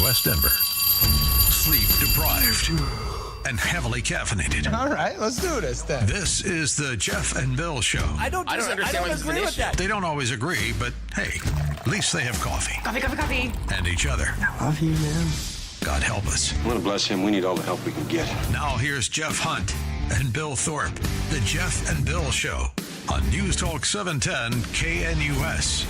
West Denver. Sleep deprived and heavily caffeinated. All right, let's do this then. This is the Jeff and Bill Show. I don't understand why this is an agree with issue. that. They don't always agree, but hey, at least they have coffee. Coffee. And each other. I love you, man. God help us. I want to bless him. We need all the help we can get. Now here's Jeff Hunt and Bill Thorpe. The Jeff and Bill Show on News Talk 710 KNUS.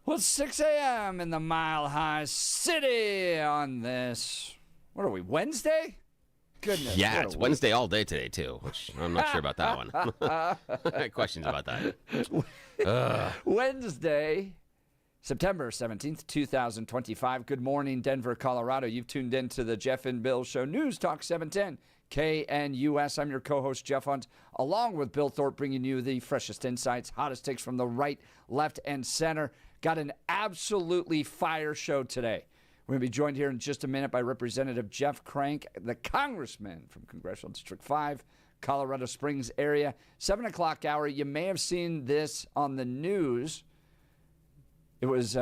Well, it's 6 a.m. in the Mile High City on this, what are we, Wednesday? Goodness. Yeah, what a it's week. Wednesday all day today, too, which I'm not sure about that one. I had questions about that. Wednesday, September 17th, 2025. Good morning, Denver, Colorado. You've tuned in to the Jeff and Bill Show, News Talk 710 KNUS. I'm your co-host, Jeff Hunt, along with Bill Thorpe, bringing you the freshest insights, hottest takes from the right, left, and center. Got an absolutely fire show today. We're going to be joined here in just a minute by Representative Jeff Crank, the congressman from Congressional District 5, Colorado Springs area. 7 o'clock hour. You may have seen this on the news. It was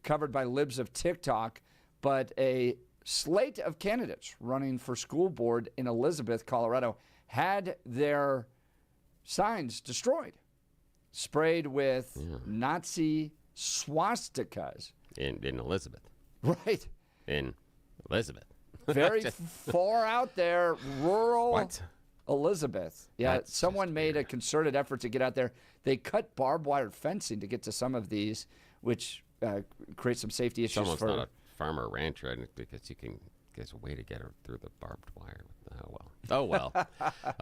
covered by Libs of TikTok, but a slate of candidates running for school board in Elizabeth, Colorado, had their signs destroyed, sprayed with Nazi swastikas. In Elizabeth. Right. In Elizabeth. Very far out there, rural What? Elizabeth. Yeah, That's someone just made a weird. concerted effort to get out there. They cut barbed wire fencing to get to some of these, which creates some safety issues Someone's for... not a farmer or rancher because you can... There's a way to get her through the barbed wire. Oh, well.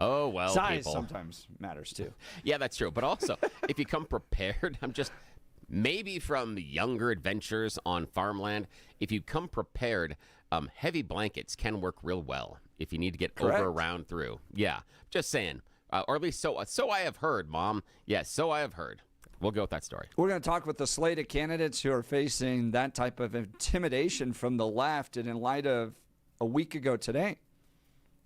Oh, well, Size people. sometimes matters, too. Yeah, that's true. But also, if you come prepared, maybe from younger adventures on farmland, if you come prepared, heavy blankets can work real well if you need to get Correct. over, around, through. Yeah, just saying. Or at least so I have heard, Mom. Yes, so I have heard. We'll go with that story. We're going to talk with the slate of candidates who are facing that type of intimidation from the left. And in light of a week ago today,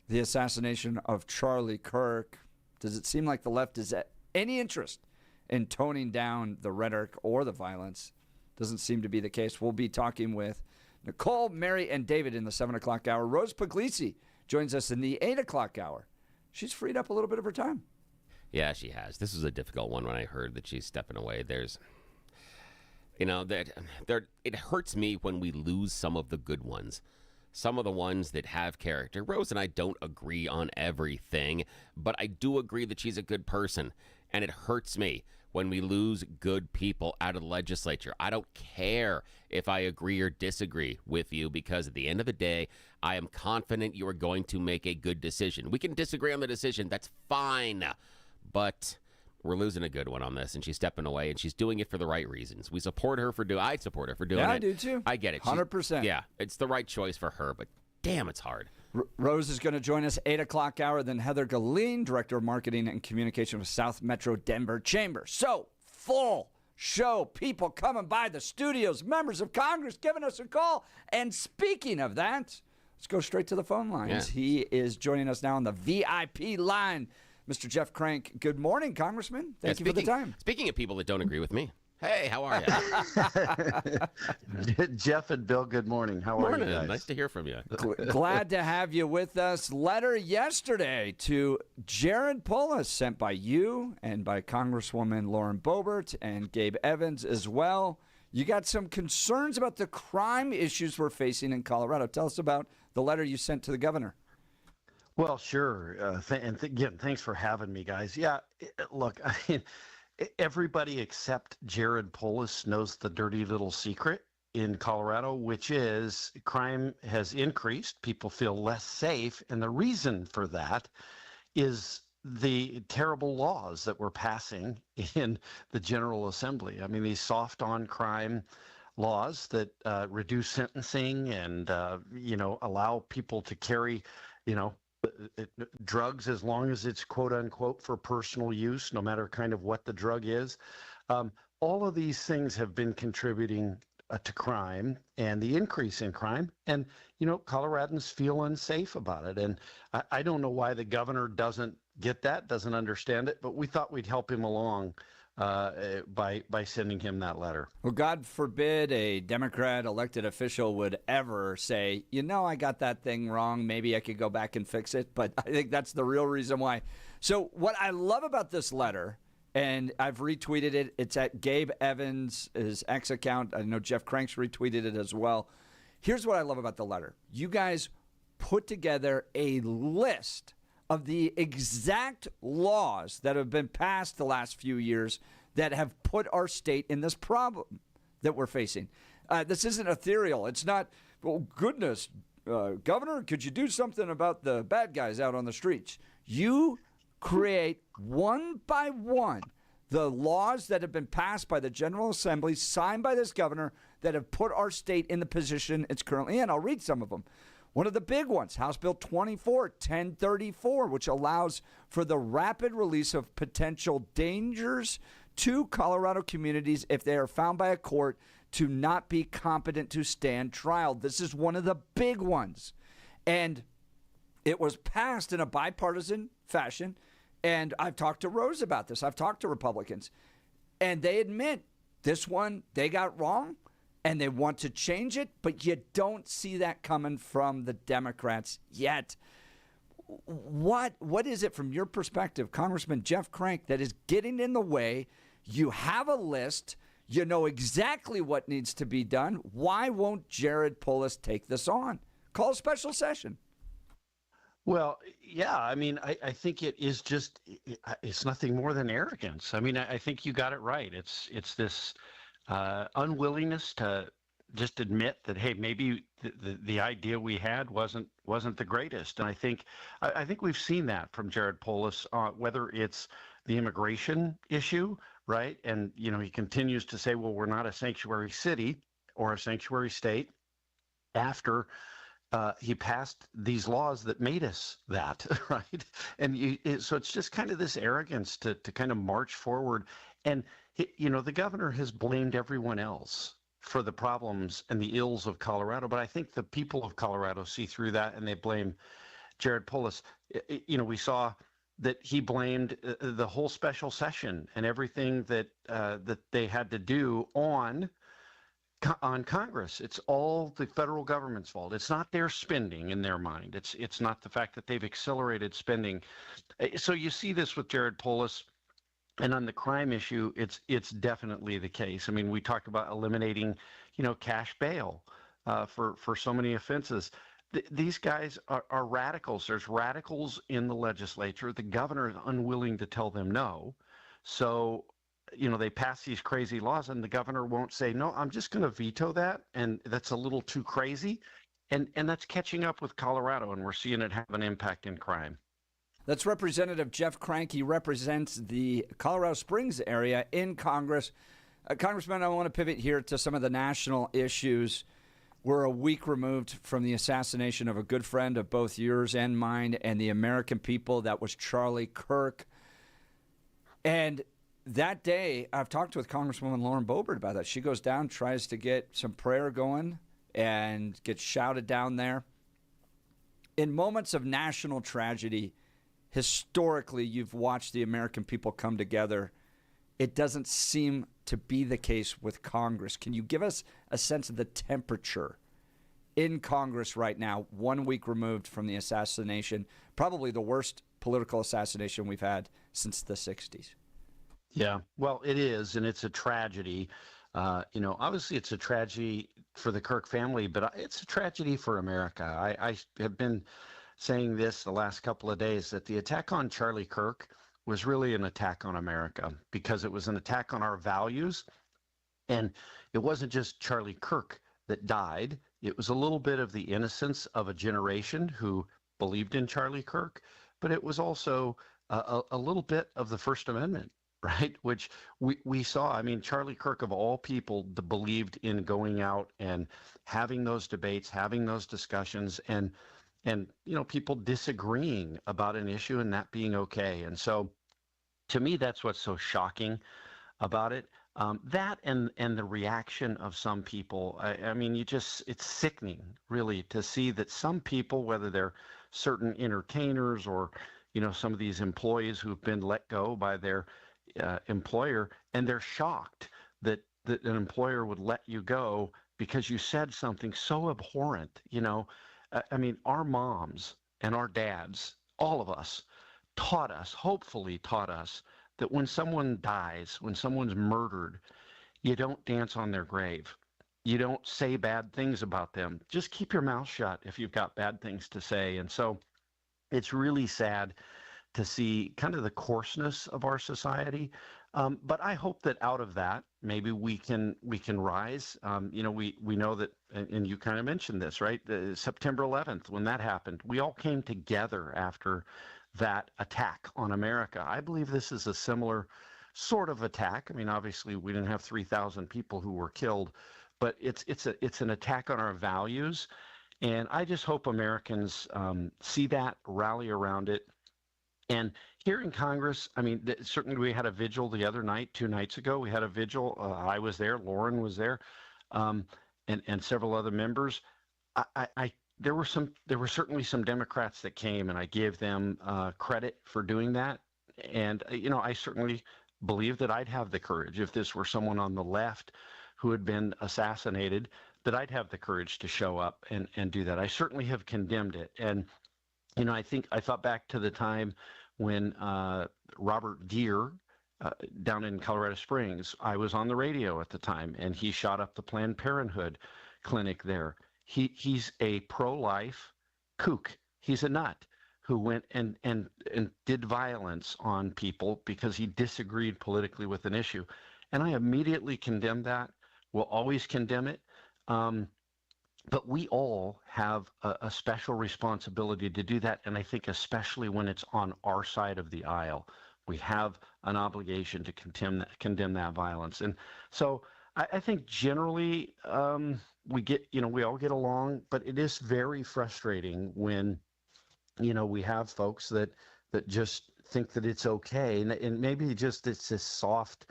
the assassination of Charlie Kirk, does it seem like the left is at any interest in toning down the rhetoric or the violence? Doesn't seem to be the case. We'll be talking with Nicole, Mary, and David in the 7 o'clock hour. Rose Puglisi joins us in the 8 o'clock hour. She's freed up a little bit of her time. Yeah, she has. This was a difficult one when I heard that she's stepping away. There's, it hurts me when we lose some of the good ones. Some of the ones that have character. Rose and I don't agree on everything, but I do agree that she's a good person. And it hurts me when we lose good people out of the legislature. I don't care if I agree or disagree with you, because at the end of the day, I am confident you are going to make a good decision. We can disagree on the decision. That's fine. But we're losing a good one on this, and she's stepping away, and she's doing it for the right reasons. I support her for doing it. Yeah, I do too. I get it. 100%. Yeah, it's the right choice for her, but damn, it's hard. Rose is going to join us 8 o'clock hour. Then Heather Galeen, Director of Marketing and Communication with South Metro Denver Chamber. So, full show. People coming by the studios. Members of Congress giving us a call. And speaking of that, let's go straight to the phone lines. Yeah. He is joining us now on the VIP line. Mr. Jeff Crank, good morning, Congressman. Thank you for the time. Speaking of people that don't agree with me, hey, how are you? Jeff and Bill, good morning. How are you guys? Nice to hear from you. Glad to have you with us. Letter yesterday to Jared Polis sent by you and by Congresswoman Lauren Boebert and Gabe Evans as well. You got some concerns about the crime issues we're facing in Colorado. Tell us about the letter you sent to the governor. Well, sure. Again, thanks for having me, guys. Yeah, look, I mean, everybody except Jared Polis knows the dirty little secret in Colorado, which is crime has increased. People feel less safe. And the reason for that is the terrible laws that we're passing in the General Assembly. I mean, these soft on crime laws that reduce sentencing and, allow people to carry, drugs, as long as it's quote unquote for personal use, no matter kind of what the drug is. All of these things have been contributing to crime and the increase in crime. And, Coloradans feel unsafe about it. And I don't know why the governor doesn't get that, doesn't understand it, but we thought we'd help him along by sending him that letter. Well, God forbid a Democrat elected official would ever say, I got that thing wrong. Maybe I could go back and fix it. But I think that's the real reason why. So what I love about this letter, and I've retweeted it, it's at Gabe Evans' his X account. I know Jeff Crank's retweeted it as well. Here's what I love about the letter. You guys put together a list of the exact laws that have been passed the last few years that have put our state in this problem that we're facing. This isn't ethereal. It's not, oh, goodness, Governor, could you do something about the bad guys out on the streets? You create one by one the laws that have been passed by the General Assembly, signed by this governor, that have put our state in the position it's currently in. I'll read some of them. One of the big ones, House Bill 1034, which allows for the rapid release of potential dangers to Colorado communities if they are found by a court to not be competent to stand trial. This is one of the big ones. And it was passed in a bipartisan fashion. And I've talked to Rose about this. I've talked to Republicans. And they admit this one they got wrong. And they want to change it, but you don't see that coming from the Democrats yet. What is it from your perspective, Congressman Jeff Crank, that is getting in the way? You have a list. You know exactly what needs to be done. Why won't Jared Polis take this on? Call a special session. Well, yeah, I mean, I think it is just, it's nothing more than arrogance. I mean, I think you got it right. It's this unwillingness to just admit that, hey, maybe the idea we had wasn't the greatest. And I think we've seen that from Jared Polis, whether it's the immigration issue, right? And he continues to say, well, we're not a sanctuary city or a sanctuary state after he passed these laws that made us that, right? And so it's just kind of this arrogance to kind of march forward. And the governor has blamed everyone else for the problems and the ills of Colorado, but I think the people of Colorado see through that and they blame Jared Polis. We saw that he blamed the whole special session and everything that they had to do on Congress. It's all the federal government's fault. It's not their spending in their mind. It's not the fact that they've accelerated spending. So you see this with Jared Polis. And on the crime issue, it's definitely the case. I mean, we talked about eliminating, cash bail for so many offenses. These guys are radicals. There's radicals in the legislature. The governor is unwilling to tell them no. So, they pass these crazy laws and the governor won't say, no, I'm just going to veto that. And that's a little too crazy. And that's catching up with Colorado, and we're seeing it have an impact in crime. That's Representative Jeff Crank. He represents the Colorado Springs area in Congress. Congressman, I want to pivot here to some of the national issues. We're a week removed from the assassination of a good friend of both yours and mine and the American people. That was Charlie Kirk. And that day, I've talked with Congresswoman Lauren Boebert about that. She goes down, tries to get some prayer going, and gets shouted down there. In moments of national tragedy, historically, you've watched the American people come together. It doesn't seem to be the case with Congress. Can you give us a sense of the temperature in Congress right now, 1 week removed from the assassination, probably the worst political assassination we've had since the 60s? Yeah, well, it is, and it's a tragedy. Obviously it's a tragedy for the Kirk family, but it's a tragedy for America. I have been saying this the last couple of days, that the attack on Charlie Kirk was really an attack on America, because it was an attack on our values. And it wasn't just Charlie Kirk that died. It was a little bit of the innocence of a generation who believed in Charlie Kirk, but it was also a little bit of the First Amendment, right? Which we saw. I mean, Charlie Kirk, of all people, believed in going out and having those debates, having those discussions. And and people disagreeing about an issue and that being okay. And so to me, that's what's so shocking about it. That and the reaction of some people. I mean, it's sickening, really, to see that some people, whether they're certain entertainers or, some of these employees who've been let go by their employer, and they're shocked that an employer would let you go because you said something so abhorrent. I mean, our moms and our dads, all of us, hopefully taught us, that when someone dies, when someone's murdered, you don't dance on their grave. You don't say bad things about them. Just keep your mouth shut if you've got bad things to say. And so it's really sad to see kind of the coarseness of our society. But I hope that out of that, maybe we can rise. We know that, and you kind of mentioned this, right? September 11th, when that happened, we all came together after that attack on America. I believe this is a similar sort of attack. I mean, obviously, we didn't have 3,000 people who were killed, but it's an attack on our values. And I just hope Americans see that, rally around it. And here in Congress, I mean, certainly we had a vigil the other night, 2 nights ago. We had a vigil. I was there. Lauren was there, and several other members. There were certainly some Democrats that came, and I give them credit for doing that. And I certainly believe that I'd have the courage, if this were someone on the left who had been assassinated, that I'd have the courage to show up and do that. I certainly have condemned it. And I thought back to the time when Robert Deere down in Colorado Springs, I was on the radio at the time, and he shot up the Planned Parenthood clinic there. He's a pro-life kook. He's a nut who went and did violence on people because he disagreed politically with an issue. And I immediately condemned that. We'll always condemn it. But we all have a special responsibility to do that. And I think especially when it's on our side of the aisle, we have an obligation to condemn that violence. And so I think generally we all get along, but it is very frustrating when, we have folks that just think that it's okay. And maybe just it's this soft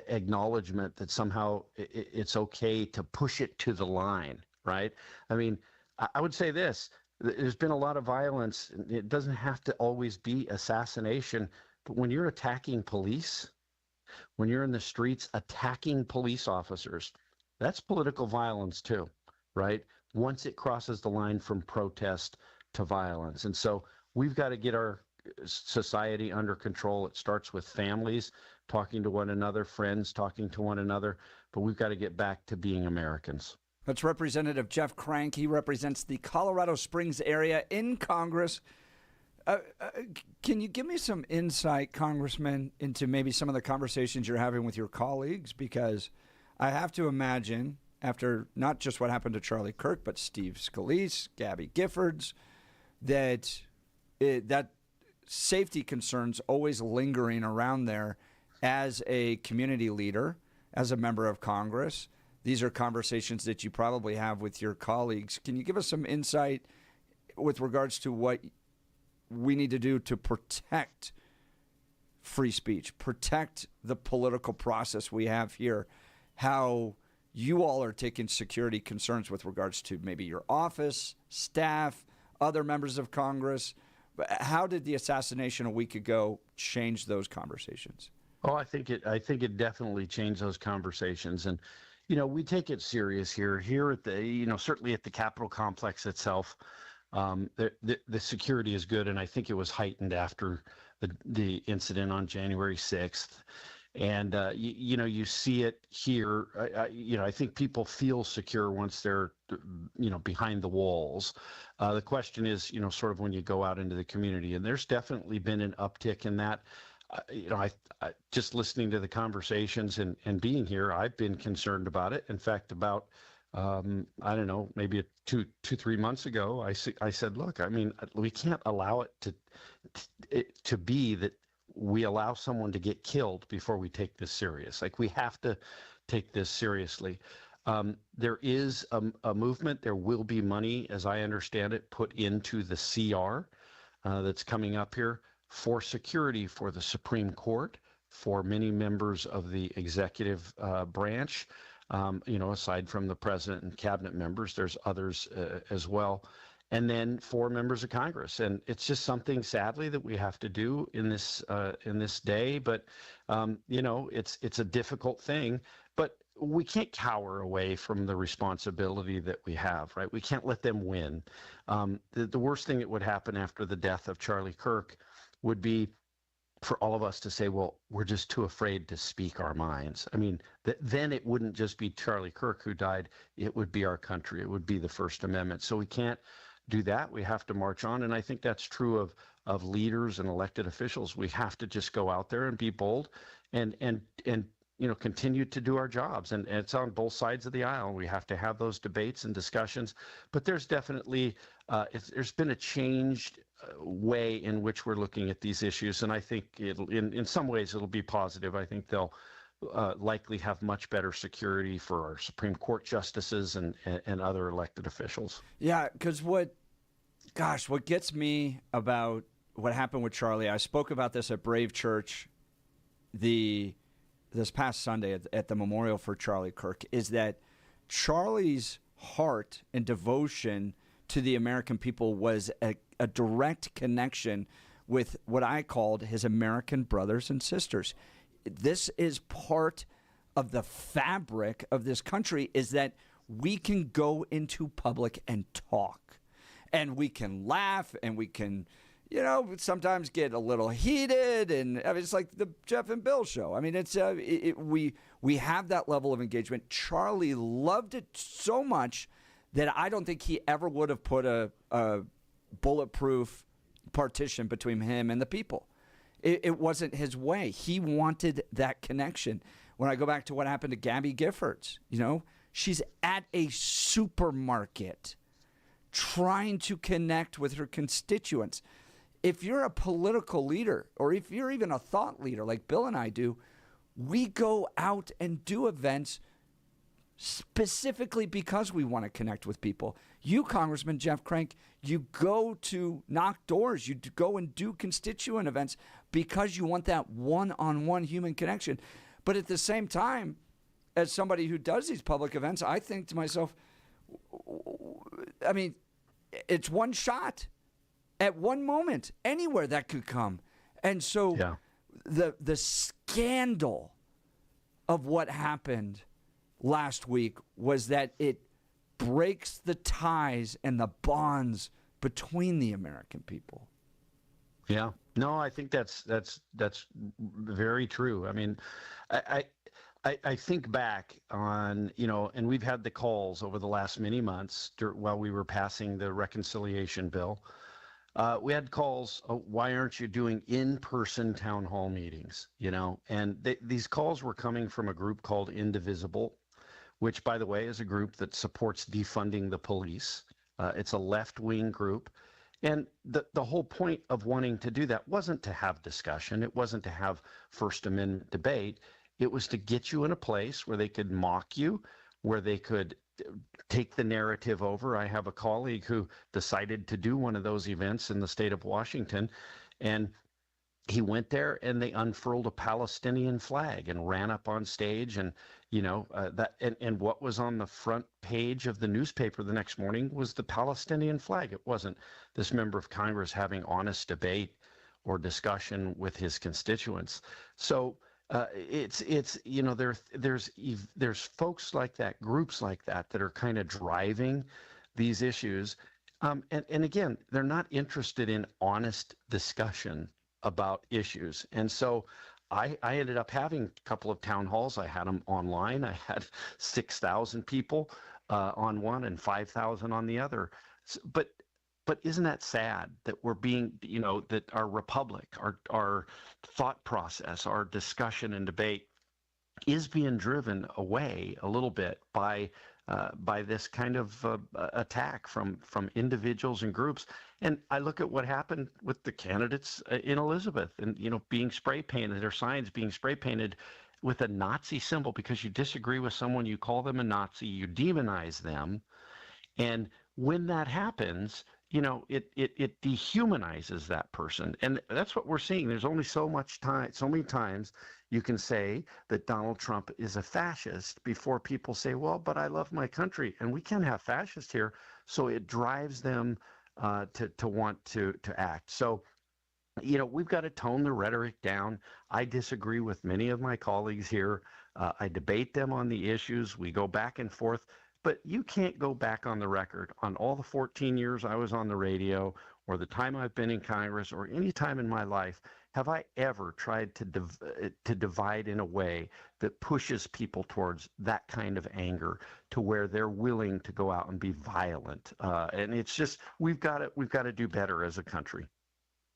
acknowledgement that somehow it's okay to push it to the line, right? I mean, I would say this: there's been a lot of violence. It doesn't have to always be assassination, but when you're attacking police, when you're in the streets attacking police officers, that's political violence too, right? Once it crosses the line from protest to violence. And so we've got to get our society under control. It starts with families talking to one another, friends talking to one another, but we've got to get back to being Americans. That's Representative Jeff Crank. He represents the Colorado Springs area in Congress. Can you give me some insight, Congressman, into maybe some of the conversations you're having with your colleagues? Because I have to imagine, after not just what happened to Charlie Kirk, but Steve Scalise, Gabby Giffords, that safety concerns always lingering around there as a community leader, as a member of Congress. These are conversations that you probably have with your colleagues. Can you give us some insight with regards to what we need to do to protect free speech, protect the political process we have here, how you all are taking security concerns with regards to maybe your office, staff, other members of Congress? How did the assassination a week ago change those conversations? Oh, I think it definitely changed those conversations. And, we take it serious here at the, certainly at the Capitol complex itself. The security is good. And I think it was heightened after the incident on January 6th. And, you see it here. I think people feel secure once they're, behind the walls. The question is, sort of when you go out into the community, and there's definitely been an uptick in that. I just listening to the conversations and being here, I've been concerned about it. In fact, about, I don't know, maybe 3 months ago, I said, look, I mean, we can't allow it to be that we allow someone to get killed before we take this serious. Like, we have to take this seriously. There is a movement. There will be money, as I understand it, put into the CR that's coming up here for security for the Supreme Court, for many members of the executive branch. Aside from the president and cabinet members, there's others as well. And then for members of Congress. And it's just something, sadly, that we have to do in this day. But, it's a difficult thing. But we can't cower away from the responsibility that we have, right? We can't let them win. The worst thing that would happen after the death of Charlie Kirk would be for all of us to say, well, we're just too afraid to speak our minds. I mean, then it wouldn't just be Charlie Kirk who died. It would be our country. It would be the First Amendment. So we can't do that. We have to march on. And I think that's true of leaders and elected officials. We have to just go out there and be bold and continue to do our jobs. And it's on both sides of the aisle. We have to have those debates and discussions. But there's definitely, there's been a changed way in which we're looking at these issues. And I think in some ways it'll be positive. I think they'll likely have much better security for our Supreme Court justices and other elected officials. Yeah, because what gets me about what happened with Charlie, I spoke about this at Brave Church this past Sunday at the memorial for Charlie Kirk, is that Charlie's heart and devotion to the American people was a direct connection with what I called his American brothers and sisters. This is part of the fabric of this country, is that we can go into public and talk, and we can laugh, and we can sometimes get a little heated, and I mean, it's like the Jeff and Bill show. I mean, it's we have that level of engagement. Charlie loved it so much that I don't think he ever would have put a bulletproof partition between him and the people. It wasn't his way. He wanted that connection. When I go back to what happened to Gabby Giffords, she's at a supermarket trying to connect with her constituents. If you're a political leader, or if you're even a thought leader like Bill and I do, we go out and do events specifically because we want to connect with people. You, Congressman Jeff Crank, you go to knock doors, you go and do constituent events because you want that one-on-one human connection. But at the same time, as somebody who does these public events, I think to myself, I mean, it's one shot. At one moment, anywhere that could come. And so the scandal of what happened last week was that it breaks the ties and the bonds between the American people. Yeah. No, I think that's very true. I mean, I think back on, and we've had the calls over the last many months while we were passing the reconciliation bill. We had calls, why aren't you doing in-person town hall meetings, And these calls were coming from a group called Indivisible, which, by the way, is a group that supports defunding the police. It's a left-wing group. And the whole point of wanting to do that wasn't to have discussion. It wasn't to have First Amendment debate. It was to get you in a place where they could mock you, where they could take the narrative over. I have a colleague who decided to do one of those events in the state of Washington, and he went there and they unfurled a Palestinian flag and ran up on stage, and and what was on the front page of the newspaper the next morning was the Palestinian flag. It wasn't this member of Congress having honest debate or discussion with his constituents. So there's folks like that, groups like that are kind of driving these issues, and again, they're not interested in honest discussion about issues. And so I ended up having a couple of town halls. I had them online. I had 6,000 people on one and 5,000 on the other. But isn't that sad that we're being, that our republic, our thought process, our discussion and debate is being driven away a little bit by this kind of attack from individuals and groups. And I look at what happened with the candidates in Elizabeth, and being spray painted, their signs being spray painted with a Nazi symbol because you disagree with someone, you call them a Nazi, you demonize them. And when that happens, it dehumanizes that person. And that's what we're seeing. There's only so many times you can say that Donald Trump is a fascist before people say, well, but I love my country. And we can't have fascists here. So it drives them to want to act. So, we've got to tone the rhetoric down. I disagree with many of my colleagues here. I debate them on the issues. We go back and forth. But you can't go back on the record on all the 14 years I was on the radio or the time I've been in Congress or any time in my life have I ever tried to divide in a way that pushes people towards that kind of anger to where they're willing to go out and be violent. And it's just we've got to do better as a country.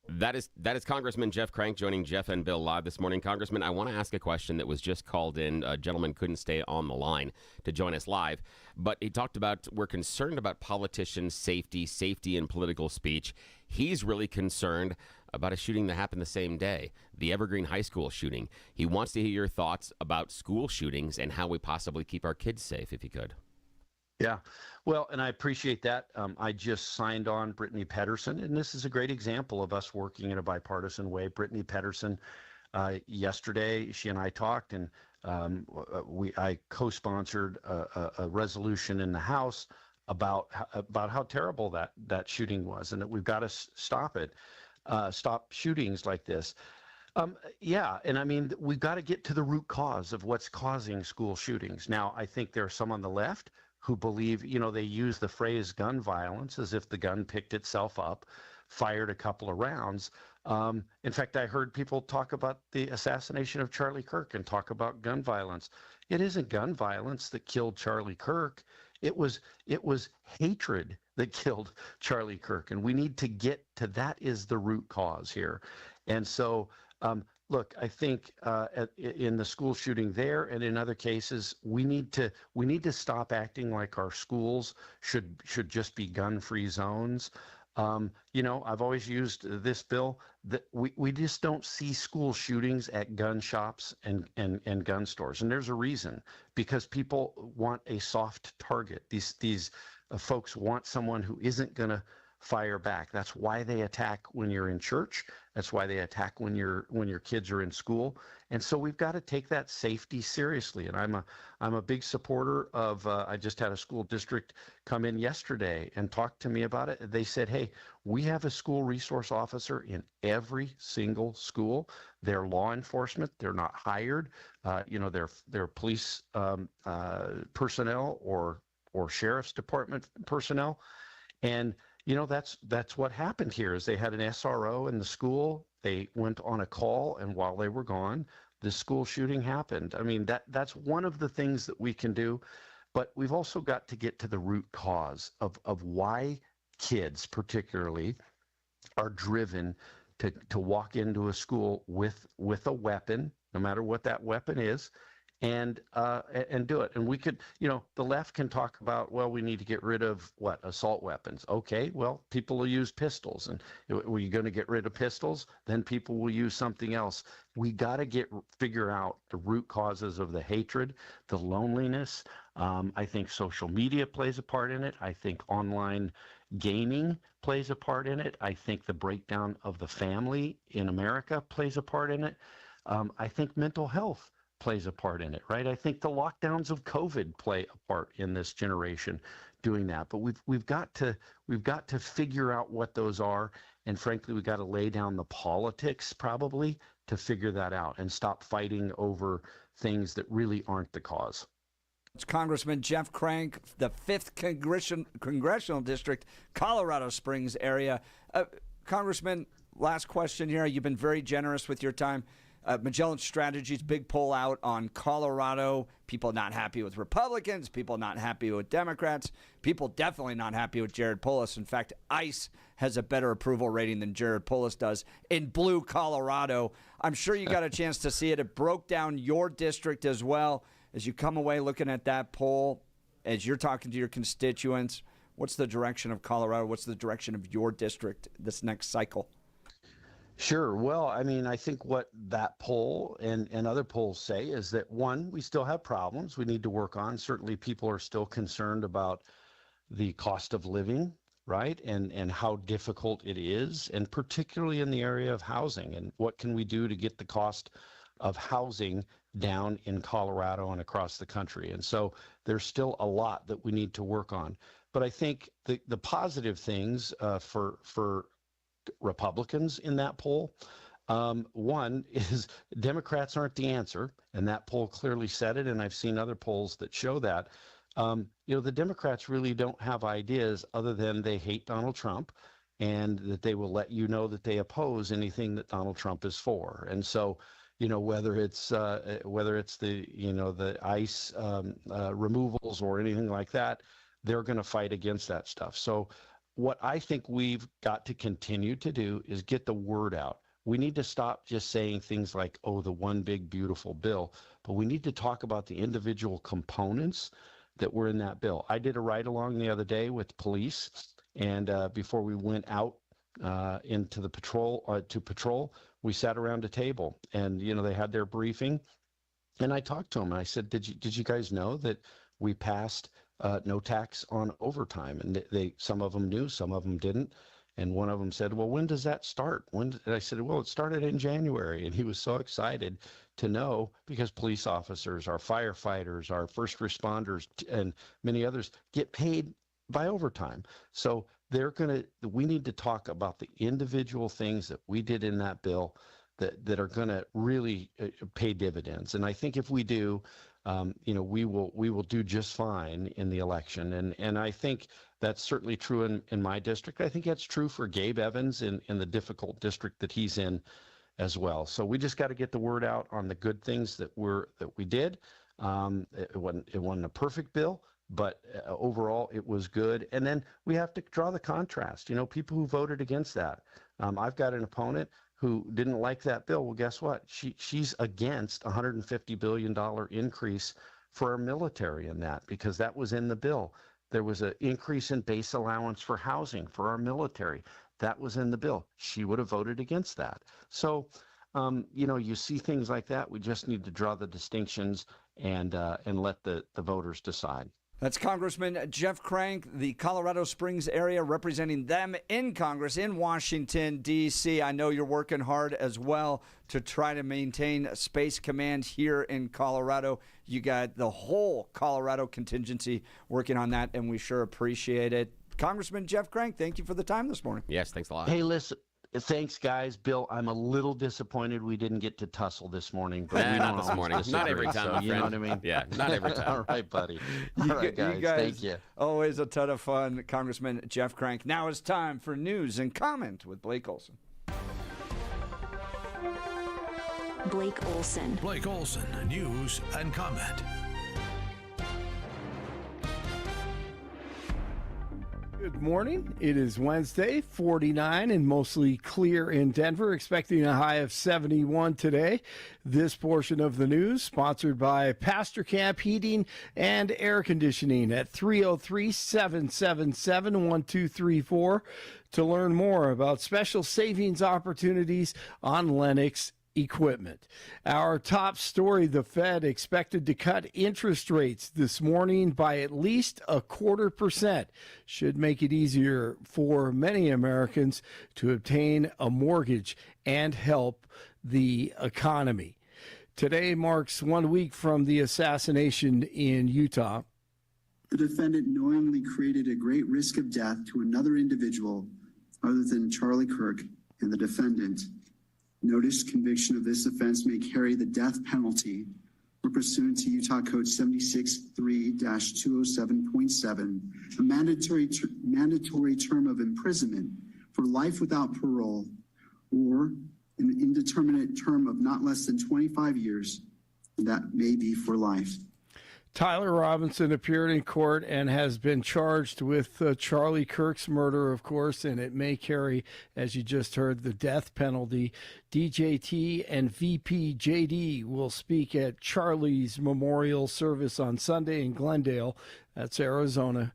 That is Congressman Jeff Crank joining Jeff and Bill live this morning. Congressman, I want to ask a question that was just called in. A gentleman couldn't stay on the line to join us live, but he talked about we're concerned about politicians' safety in political speech. He's really concerned about a shooting that happened the same day, the Evergreen High School shooting. He wants to hear your thoughts about school shootings and how we possibly keep our kids safe, if you could. Yeah, well, and I appreciate that. I just signed on Brittany Pedersen, and this is a great example of us working in a bipartisan way. Brittany Pedersen, yesterday, she and I talked, and I co-sponsored a resolution in the House about how terrible that shooting was, and that we've got to stop it, stop shootings like this. Yeah, and I mean, we've got to get to the root cause of what's causing school shootings. Now, I think there are some on the left who believe, they use the phrase gun violence as if the gun picked itself up, fired a couple of rounds. In fact, I heard people talk about the assassination of Charlie Kirk and talk about gun violence. It isn't gun violence that killed Charlie Kirk. It was hatred that killed Charlie Kirk. And we need to get to that is the root cause here. And so, look, I think in the school shooting there and in other cases, we need to stop acting like our schools should just be gun-free zones. I've always used this, Bill, that we just don't see school shootings at gun shops and gun stores. And there's a reason, because people want a soft target. These folks want someone who isn't going to fire back. That's why they attack when you're in church. That's why they attack when your kids are in school. And so we've got to take that safety seriously. And I'm a big supporter of. I just had a school district come in yesterday and talk to me about it. They said, "Hey, we have a school resource officer in every single school. They're law enforcement. They're not hired. They're police personnel or sheriff's department personnel." And that's what happened here is they had an SRO in the school. They went on a call, and while they were gone, the school shooting happened. I mean, that's one of the things that we can do, but we've also got to get to the root cause of why kids particularly are driven to walk into a school with a weapon, no matter what that weapon is, and do it. And we could, the left can talk about, well, we need to get rid of assault weapons. Okay, well, people will use pistols, and were you going to get rid of pistols? Then people will use something else. We got to figure out the root causes of the hatred, the loneliness. I think social media plays a part in it. I think online gaming plays a part in it. I think the breakdown of the family in America plays a part in it. I think mental health plays a part in it, right? I think the lockdowns of COVID play a part in this generation doing that. But we've got to figure out what those are, and frankly, we've got to lay down the politics probably to figure that out and stop fighting over things that really aren't the cause. It's Congressman Jeff Crank, the 5th Congressional District, Colorado Springs area. Congressman, last question here. You've been very generous with your time. Magellan Strategies, big poll out on Colorado. People not happy with Republicans. People not happy with Democrats. People definitely not happy with Jared Polis. In fact, ICE has a better approval rating than Jared Polis does in blue Colorado. I'm sure you got a chance to see it. It broke down your district as well. As you come away looking at that poll, as you're talking to your constituents, what's the direction of Colorado? What's the direction of your district this next cycle? Sure. Well, I mean, I think what that poll and other polls say is that one, we still have problems we need to work on. Certainly, people are still concerned about the cost of living, right? And how difficult it is, and particularly in the area of housing. And what can we do to get the cost of housing down in Colorado and across the country? And so there's still a lot that we need to work on. But I think the positive things for Republicans in that poll. One is Democrats aren't the answer, and that poll clearly said it. And I've seen other polls that show that. The Democrats really don't have ideas other than they hate Donald Trump, and that they will let you know that they oppose anything that Donald Trump is for. And so, whether it's the the ICE removals or anything like that, they're going to fight against that stuff. So what I think we've got to continue to do is get the word out. We need to stop just saying things like, oh, the one big beautiful bill, but we need to talk about the individual components that were in that bill. I did a ride along the other day with police, and before we went out into the patrol, we sat around a table, and they had their briefing, and I talked to them, and I said, did you guys know that we passed no tax on overtime? And some of them knew, some of them didn't. And one of them said, well, when does that start? And I said, well, it started in January. And he was so excited to know, because police officers, our firefighters, our first responders, and many others get paid by overtime. So we need to talk about the individual things that we did in that bill that are going to really pay dividends. And I think if we do, we will do just fine in the election. And I think that's certainly true in my district. I think that's true for Gabe Evans in the difficult district that he's in as well. So we just got to get the word out on the good things that we did. It wasn't a perfect bill, but overall it was good. And then we have to draw the contrast. People who voted against that. I've got an opponent who didn't like that bill. Well, guess what? She's against $150 billion increase for our military in that, because that was in the bill. There was an increase in base allowance for housing for our military. That was in the bill. She would have voted against that. So, you see things like that. We just need to draw the distinctions and let the voters decide. That's Congressman Jeff Crank, the Colorado Springs area, representing them in Congress in Washington, D.C. I know you're working hard as well to try to maintain Space Command here in Colorado. You got the whole Colorado contingency working on that, and we sure appreciate it. Congressman Jeff Crank, thank you for the time this morning. Yes, thanks a lot. Hey, listen. Thanks, guys. Bill, I'm a little disappointed we didn't get to tussle this morning. But not this morning. Not every time, my friend. You know what I mean? Yeah, not every time. All right, buddy. All right, guys. Thank you. Always a ton of fun. Congressman Jeff Crank. Now it's time for news and comment with Blake Olson. Blake Olson. Blake Olson, news and comment. Good morning. It is Wednesday, 49 and mostly clear in Denver, expecting a high of 71 today. This portion of the news sponsored by Pastor Camp Heating and Air Conditioning at 303-777-1234 to learn more about special savings opportunities on Lennox equipment. Our top story, the Fed expected to cut interest rates this morning by at least 0.25%. Should make it easier for many Americans to obtain a mortgage and help the economy. Today marks 1 week from the assassination in Utah. The defendant knowingly created a great risk of death to another individual other than Charlie Kirk and the defendant. Notice conviction of this offense may carry the death penalty or pursuant to Utah Code 76.3-207.7, a mandatory term of imprisonment for life without parole or an indeterminate term of not less than 25 years, that may be for life. Tyler Robinson appeared in court and has been charged with Charlie Kirk's murder, of course, and it may carry, as you just heard, the death penalty. DJT and VP JD will speak at Charlie's memorial service on Sunday in Glendale. That's Arizona.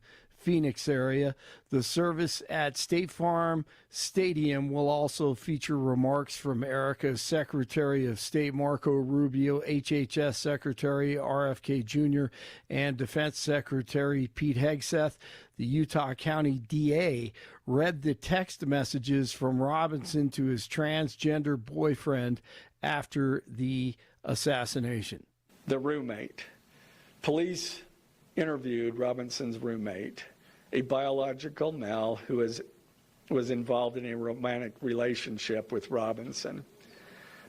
Phoenix area. The service at State Farm Stadium will also feature remarks from Erica's Secretary of State Marco Rubio, HHS Secretary RFK Jr., and Defense Secretary Pete Hegseth. The Utah County DA read the text messages from Robinson to his transgender boyfriend after the assassination. The roommate. Police interviewed Robinson's roommate, a biological male who was involved in a romantic relationship with Robinson.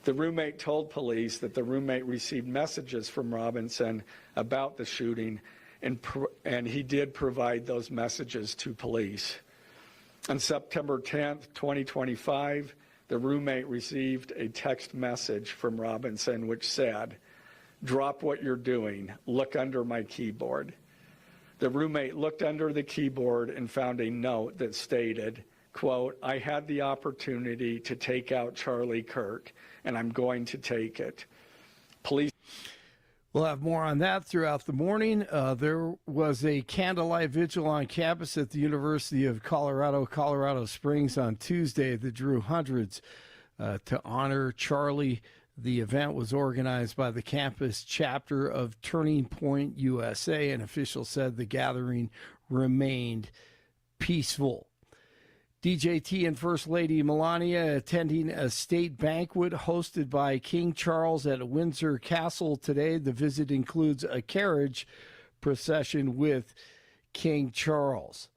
The roommate told police that the roommate received messages from Robinson about the shooting, and he did provide those messages to police. On September 10th, 2025, the roommate received a text message from Robinson which said, "Drop what you're doing. Look under my keyboard." The roommate looked under the keyboard and found a note that stated, quote, "I had the opportunity to take out Charlie Kirk, and I'm going to take it." Police. We'll have more on that throughout the morning. There was a candlelight vigil on campus at the University of Colorado, Colorado Springs on Tuesday that drew hundreds to honor Charlie. The event was organized by the campus chapter of Turning Point USA, and officials said the gathering remained peaceful. DJT and First Lady Melania attending a state banquet hosted by King Charles at Windsor Castle today. The visit includes a carriage procession with King Charles.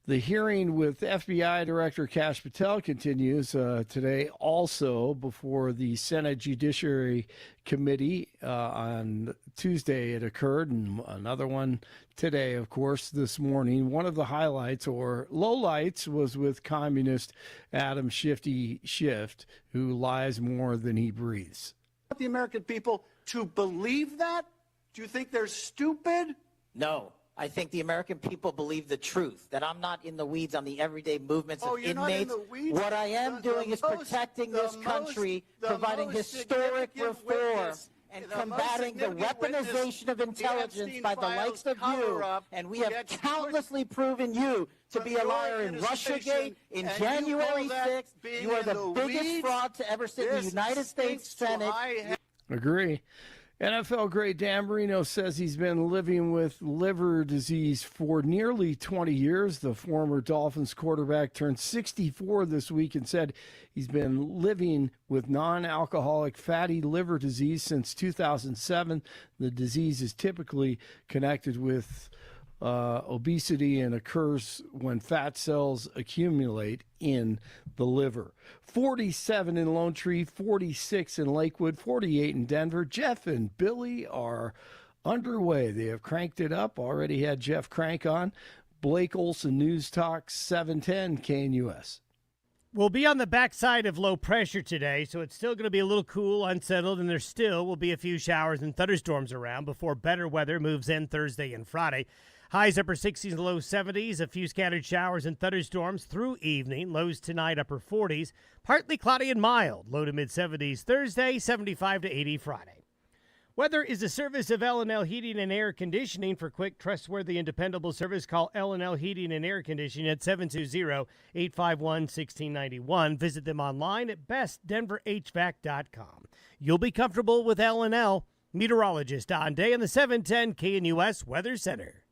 The hearing with FBI Director Kash Patel continues today also before the Senate Judiciary Committee. On Tuesday it occurred, and another one today, of course, this morning. One of the highlights or lowlights was with communist Adam Shifty Schiff, who lies more than he breathes. The American people to believe that? Do you think they're stupid? No. I think the American people believe the truth, that I'm not in the weeds on the everyday movements of you're inmates. Not in the weeds? What I am doing is protecting this country, providing historic reform, and combating the weaponization of intelligence by the likes of you. And we have countlessly proven you to be a liar in Russiagate, in January 6th. You are the biggest fraud to ever sit in the United States Senate. Agree. NFL great Dan Marino says he's been living with liver disease for nearly 20 years. The former Dolphins quarterback turned 64 this week and said he's been living with non-alcoholic fatty liver disease since 2007. The disease is typically connected with obesity and occurs when fat cells accumulate in the liver. 47 in Lone Tree, 46 in Lakewood, 48 in Denver. Jeff and Billy are underway. They have cranked it up. Already had Jeff Crank on. Blake Olson, News Talk 710 KNUS. We'll be on the backside of low pressure today, so it's still going to be a little cool, unsettled, and there still will be a few showers and thunderstorms around before better weather moves in Thursday and Friday. Highs upper 60s and low 70s, a few scattered showers and thunderstorms through evening. Lows tonight upper 40s, partly cloudy and mild. Low to mid 70s Thursday, 75 to 80 Friday. Weather is a service of L&L Heating and Air Conditioning. For quick, trustworthy, and dependable service, call L&L Heating and Air Conditioning at 720-851-1691. Visit them online at bestdenverhvac.com. You'll be comfortable with L&L. Meteorologist Don Day in the 710 KNUS Weather Center.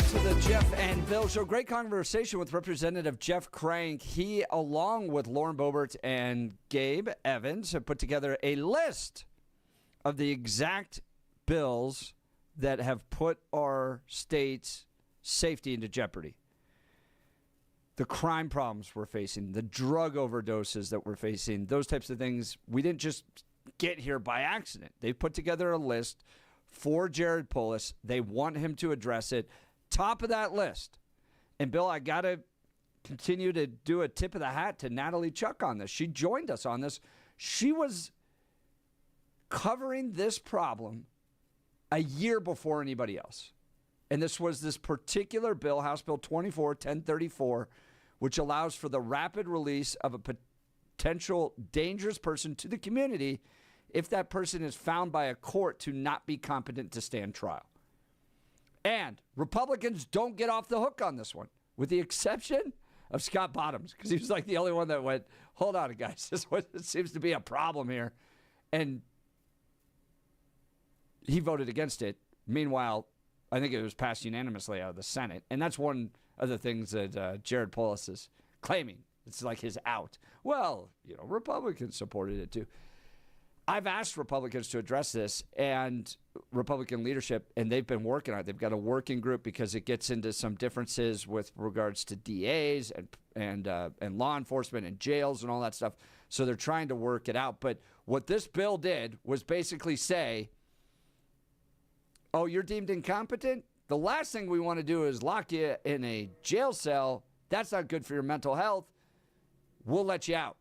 to the Jeff and Bill Show. Great conversation with Representative Jeff Crank. He, along with Lauren Boebert and Gabe Evans, have put together a list of the exact bills that have put our state's safety into jeopardy. The crime problems we're facing, the drug overdoses that we're facing, those types of things. We didn't just get here by accident. They've put together a list for Jared Polis. They want him to address it. Top of that list. And Bill, I got to continue to do a tip of the hat to Natalie Chuck on this. She joined us on this. She was covering this problem a year before anybody else. And this was this particular bill, House Bill 24-1034, which allows for the rapid release of a potential dangerous person to the community if that person is found by a court to not be competent to stand trial. And Republicans don't get off the hook on this one, with the exception of Scott Bottoms, because he was like the only one that went, hold on, guys, this seems to be a problem here. And he voted against it. Meanwhile, I think it was passed unanimously out of the Senate. And that's one of the things that Jared Polis is claiming. It's like his out. Well, Republicans supported it too. I've asked Republicans to address this, and Republican leadership, and they've been working on it. They've got a working group because it gets into some differences with regards to DAs and law enforcement and jails and all that stuff. So they're trying to work it out. But what this bill did was basically say, oh, you're deemed incompetent? The last thing we want to do is lock you in a jail cell. That's not good for your mental health. We'll let you out.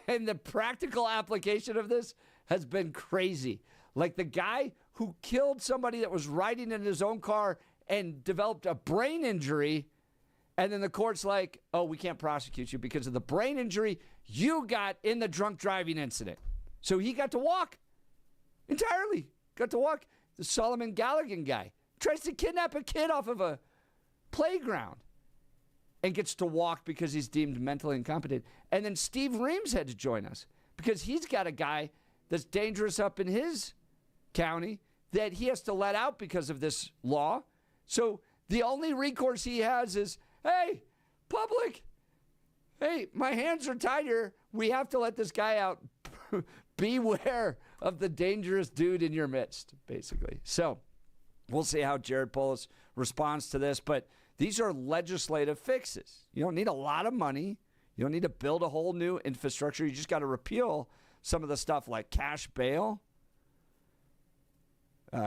And the practical application of this has been crazy. Like the guy who killed somebody that was riding in his own car and developed a brain injury, and then the court's like, oh, we can't prosecute you because of the brain injury you got in the drunk driving incident. So he got to walk entirely. Got to walk. The Solomon Galligan guy tries to kidnap a kid off of a playground and gets to walk because he's deemed mentally incompetent. And then Steve Reams had to join us because he's got a guy that's dangerous up in his county that he has to let out because of this law. So the only recourse he has is, hey, public, hey, my hands are tied here. We have to let this guy out. Beware of the dangerous dude in your midst, basically. So we'll see how Jared Polis responds to this, but these are legislative fixes. You don't need a lot of money. You don't need to build a whole new infrastructure. You just got to repeal some of the stuff like cash bail.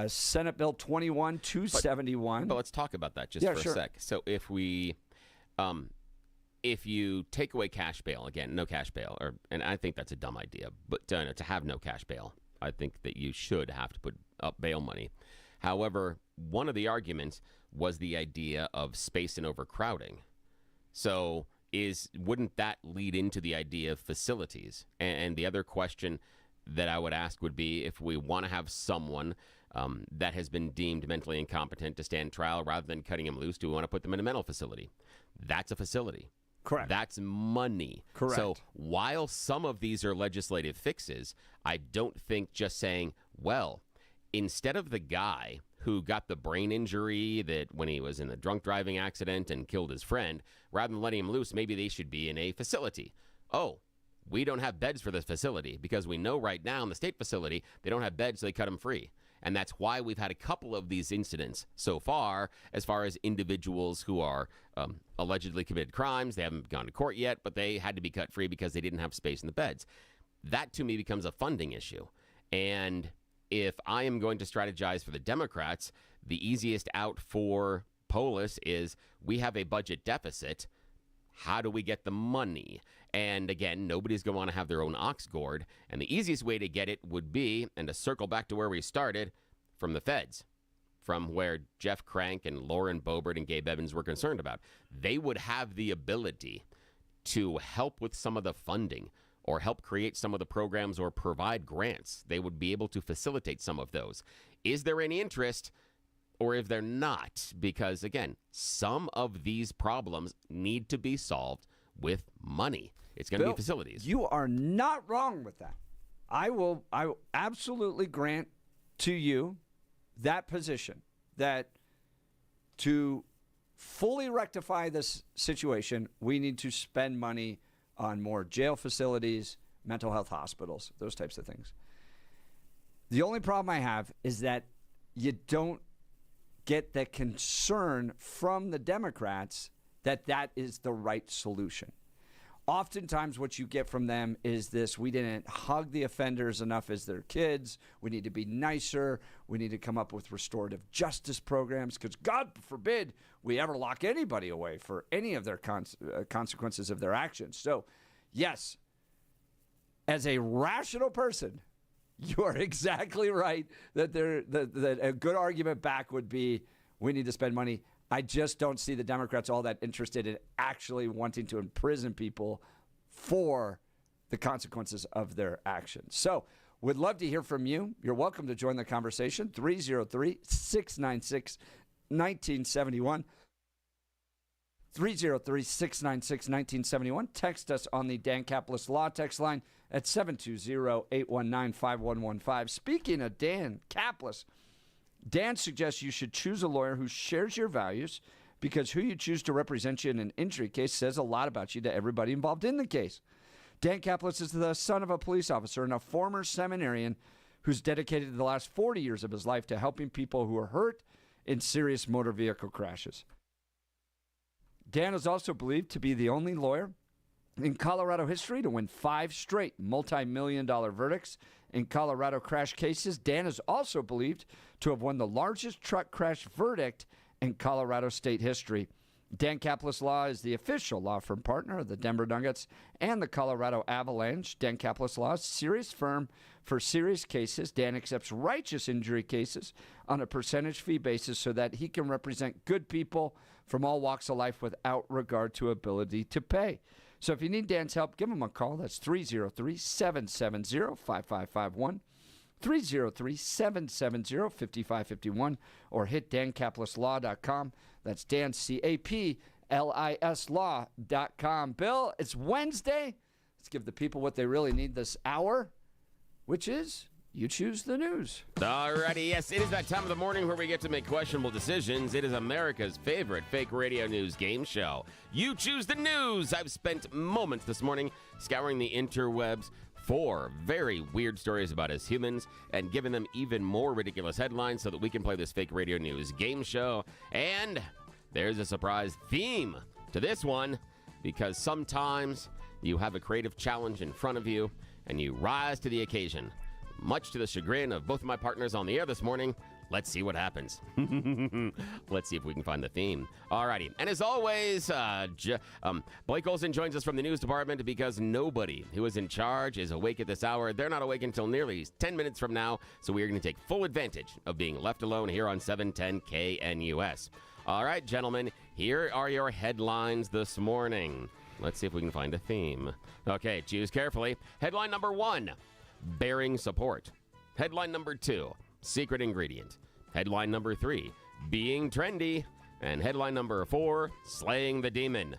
Senate Bill 21-271. But let's talk about that just for a sec. So if you take away cash bail, again, no cash bail, and I think that's a dumb idea, but to have no cash bail, I think that you should have to put up bail money. However, one of the arguments was the idea of space and overcrowding. So wouldn't that lead into the idea of facilities? And the other question that I would ask would be, if we want to have someone that has been deemed mentally incompetent to stand trial, rather than cutting him loose, do we want to put them in a mental facility? That's a facility. Correct. That's money. Correct. So while some of these are legislative fixes, I don't think just saying, well, instead of the guy who got the brain injury that when he was in a drunk driving accident and killed his friend, rather than letting him loose, maybe they should be in a facility. Oh, we don't have beds for this facility because we know right now in the state facility, they don't have beds, so they cut them free. And that's why we've had a couple of these incidents so far, as far as individuals who are allegedly committed crimes. They haven't gone to court yet, but they had to be cut free because they didn't have space in the beds. That, to me, becomes a funding issue. And if I am going to strategize for the Democrats, the easiest out for Polis is, we have a budget deficit. How do we get the money? And again, nobody's going to want to have their own ox gored. And the easiest way to get it would be, and to circle back to where we started, from the feds, from where Jeff Crank and Lauren Boebert and Gabe Evans were concerned about. They would have the ability to help with some of the funding or help create some of the programs or provide grants. They would be able to facilitate some of those. Is there any interest? Or if they're not, because again, some of these problems need to be solved with money. It's going to be facilities. You are not wrong with that. I will absolutely grant to you that position, that To fully rectify this situation, we need to spend money on more jail facilities, mental health hospitals, those types of things. The only problem I have is that you don't get the concern from the Democrats that that is the right solution. Oftentimes what you get from them is this: we didn't hug the offenders enough as their kids. We need to be nicer. We need to come up with restorative justice programs because God forbid we ever lock anybody away for any of their consequences of their actions. So, yes, as a rational person, you are exactly right that that a good argument back would be we need to spend money. I just don't see the Democrats all that interested in actually wanting to imprison people for the consequences of their actions. So, would love to hear from you. You're welcome to join the conversation. 303-696-1971. 303-696-1971. Text us on the Dan Caplis Law text line at 720-819-5115. Speaking of Dan Caplis, Dan suggests you should choose a lawyer who shares your values because who you choose to represent you in an injury case says a lot about you to everybody involved in the case. Dan Caplis is the son of a police officer and a former seminarian who's dedicated the last 40 years of his life to helping people who are hurt in serious motor vehicle crashes. Dan is also believed to be the only lawyer in Colorado history to win 5 straight multi-million-dollar verdicts in Colorado crash cases. Dan is also believed to have won the largest truck crash verdict in Colorado state history. Dan Caplis Law is the official law firm partner of the Denver Nuggets and the Colorado Avalanche. Dan Caplis Law is a serious firm for serious cases. Dan accepts righteous injury cases on a percentage fee basis so that he can represent good people from all walks of life without regard to ability to pay. So if you need Dan's help, give him a call. That's 303-770-5551, 303-770-5551, or hit dancaplisLaw.com. That's Dan, C-A-P-L-I-S Law.com. Bill, it's Wednesday. Let's give the people what they really need this hour, which is you choose the news. Alrighty, yes, it is that time of the morning where we get to make questionable decisions. It is America's favorite fake radio news game show. You choose the news. I've spent moments this morning scouring the interwebs for very weird stories about us humans and giving them even more ridiculous headlines so that we can play this fake radio news game show. And there's a surprise theme to this one because sometimes you have a creative challenge in front of you and you rise to the occasion. Much to the chagrin of both of my partners on the air this morning, let's see what happens. Let's see if we can find the theme. Alrighty. And as always, Blake Olson joins us from the news department because nobody who is in charge is awake at this hour. They're not awake until nearly 10 minutes from now, so we are going to take full advantage of being left alone here on 710 KNUS. All right, gentlemen, here are your headlines this morning. Let's see if we can find a theme. Okay, choose carefully. Headline number 1. Bearing support. Headline number 2, secret ingredient. Headline number 3, being trendy. And headline number 4, slaying the demon.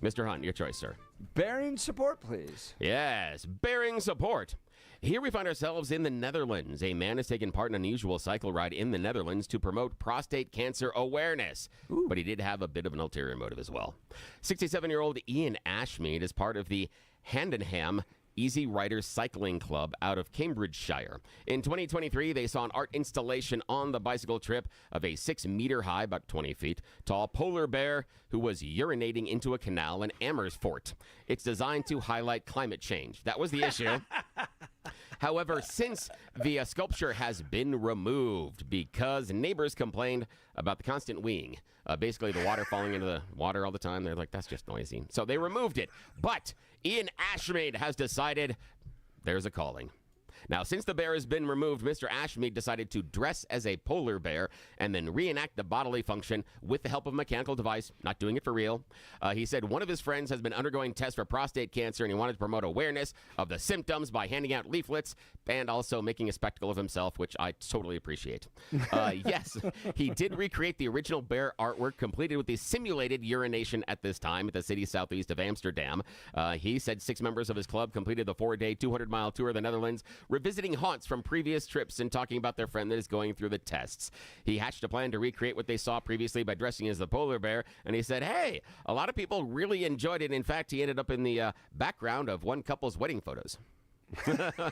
Mr. Hunt, your choice, sir. Bearing support, please. Yes, bearing support. Here we find ourselves in the Netherlands. A man has taken part in an unusual cycle ride in the Netherlands to promote prostate cancer awareness. Ooh. But he did have a bit of an ulterior motive as well. 67-year-old Ian Ashmead is part of the Handenham Easy Riders Cycling Club out of Cambridgeshire. In 2023, they saw an art installation on the bicycle trip of a 6-meter-high, about 20 feet, tall polar bear who was urinating into a canal in Amersfoort. It's designed to highlight climate change. That was the issue. However, since the sculpture has been removed because neighbors complained about the constant weeing, basically the water falling into the water all the time. They're like, that's just noisy. So they removed it. But Ian Ashmead has decided there's a calling. Now, since the bear has been removed, Mr. Ashmead decided to dress as a polar bear and then reenact the bodily function with the help of a mechanical device, not doing it for real. He said one of his friends has been undergoing tests for prostate cancer, and he wanted to promote awareness of the symptoms by handing out leaflets and also making a spectacle of himself, which I totally appreciate. Yes, he did recreate the original bear artwork completed with the simulated urination at this time at the city southeast of Amsterdam. He said 6 members of his club completed the 4-day, 200-mile tour of the Netherlands, revisiting haunts from previous trips and talking about their friend that is going through the tests. He hatched a plan to recreate what they saw previously by dressing as the polar bear, and he said, hey, a lot of people really enjoyed it. In fact, he ended up in the background of one couple's wedding photos.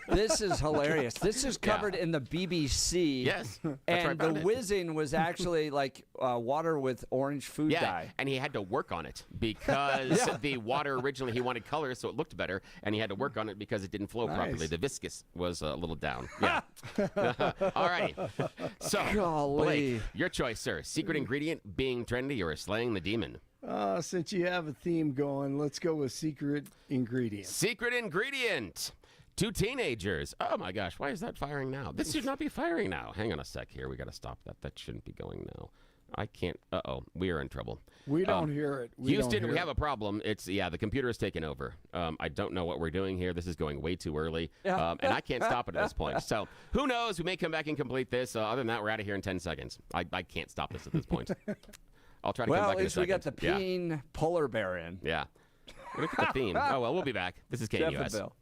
This is hilarious. This is covered in the BBC. Yes. And the whizzing was actually like water with orange food dye. And he had to work on it because the water originally, he wanted color so it looked better, and he had to work on it because it didn't flow properly. The viscous was a little down. Yeah. All right. So, Blake, your choice, sir. Secret ingredient, being trendy, or slaying the demon? Since you have a theme going, let's go with secret ingredient. Secret ingredient. 2 teenagers. Oh, my gosh. Why is that firing now? This should not be firing now. Hang on a sec here. We got to stop that. That shouldn't be going now. I can't. Uh-oh. We are in trouble. We don't hear it. Houston, we have a problem. It's, the computer is taking over. I don't know what we're doing here. This is going way too early. And I can't stop it at this point. So who knows? We may come back and complete this. Other than that, we're out of here in 10 seconds. I can't stop this at this point. I'll try to come back in a second. Well, at least we got the peen polar bear in. Yeah. Look at the theme. Oh, well, we'll be back. This is KNUS. Jeff and Bill.